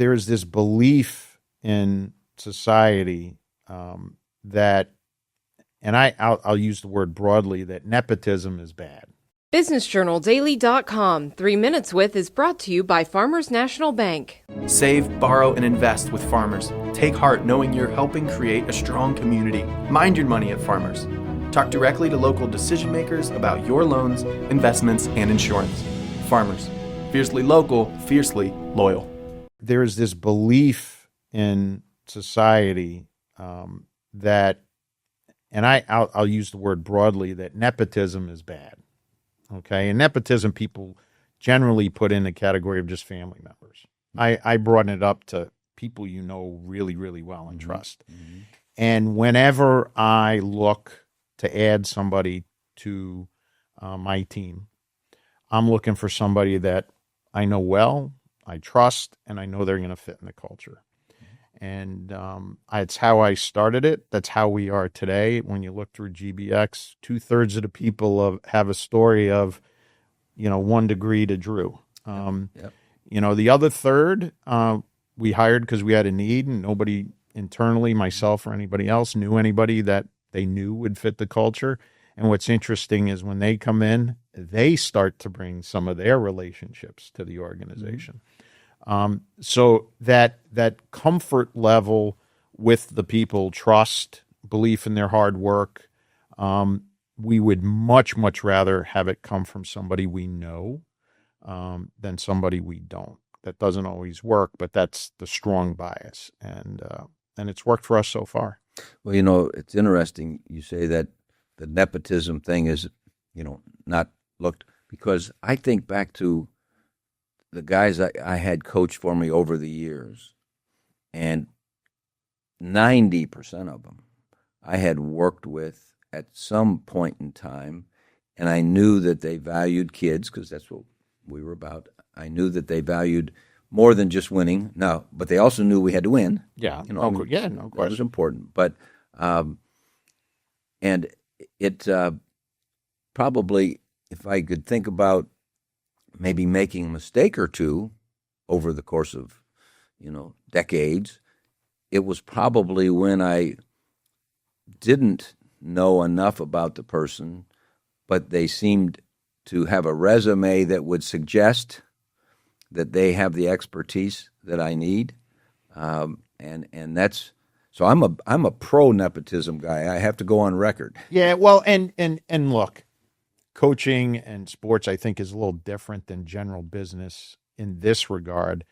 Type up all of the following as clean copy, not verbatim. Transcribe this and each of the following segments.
there's this belief in society that, and I'll use the word broadly, that nepotism is bad. BusinessJournalDaily.com. 3 Minutes With is brought to you by Farmers National Bank. Save, borrow, and invest with Farmers. Take heart knowing you're helping create a strong community. Mind your money at Farmers. Talk directly to local decision makers about your loans, investments, and insurance. Farmers. Fiercely local, fiercely loyal. There's this belief in society that, and I'll use the word broadly, that nepotism is bad. Okay, and nepotism people generally put in the category of just family members. I brought it up to people you know really, really well and trust. Mm-hmm. And whenever I look to add somebody to my team, I'm looking for somebody that I know well, I trust, and I know they're going to fit in the culture. And it's how I started it. That's how we are today. When you look through GBX, 2/3 of the people have a story of, 1 degree to Drew. Yep. The other third we hired because we had a need, and nobody internally, myself or anybody else, knew anybody that they knew would fit the culture. And what's interesting is when they come in, they start to bring some of their relationships to the organization. So that comfort level with the people, trust, belief in their hard work, we would much, much rather have it come from somebody we know than somebody we don't. That doesn't always work, but that's the strong bias, and it's worked for us so far. Well, it's interesting you say that the nepotism thing is, not looked, because I think back to the guys I had coach for me over the years, and 90% of them I had worked with at some point in time, and I knew that they valued kids because that's what we were about. I knew that they valued more than just winning. No, but they also knew we had to win. Yeah, no question. That was important. But and it probably, if I could think about maybe making a mistake or two over the course of, decades, it was probably when I didn't know enough about the person, but they seemed to have a resume that would suggest that they have the expertise that I need, and that's so. I'm a pro nepotism guy. I have to go on record. Yeah, well, and look, coaching and sports, I think, is a little different than general business in this regard.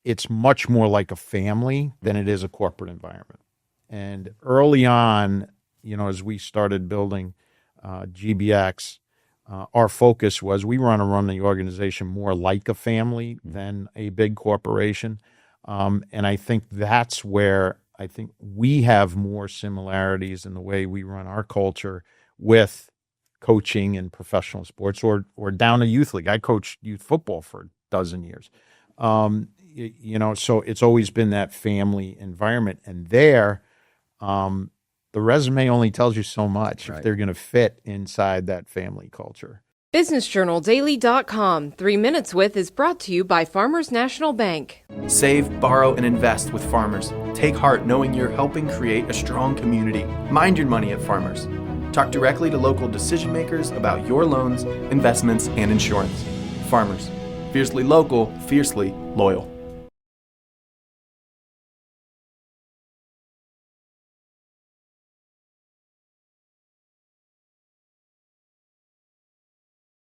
It's much more like a family than it is a corporate environment. And early on, as we started building GBX, our focus was we want to run the organization more like a family than a big corporation. And I think that's where I think we have more similarities in the way we run our culture with coaching in professional sports or down to youth league. I coached youth football for a dozen years. So it's always been that family environment. And there, the resume only tells you so much if they're going to fit inside that family culture. BusinessJournalDaily.com. 3 Minutes With is brought to you by Farmers National Bank. Save, borrow, and invest with Farmers. Take heart knowing you're helping create a strong community. Mind your money at Farmers. Talk directly to local decision makers about your loans, investments, and insurance. Farmers. Fiercely local, fiercely loyal.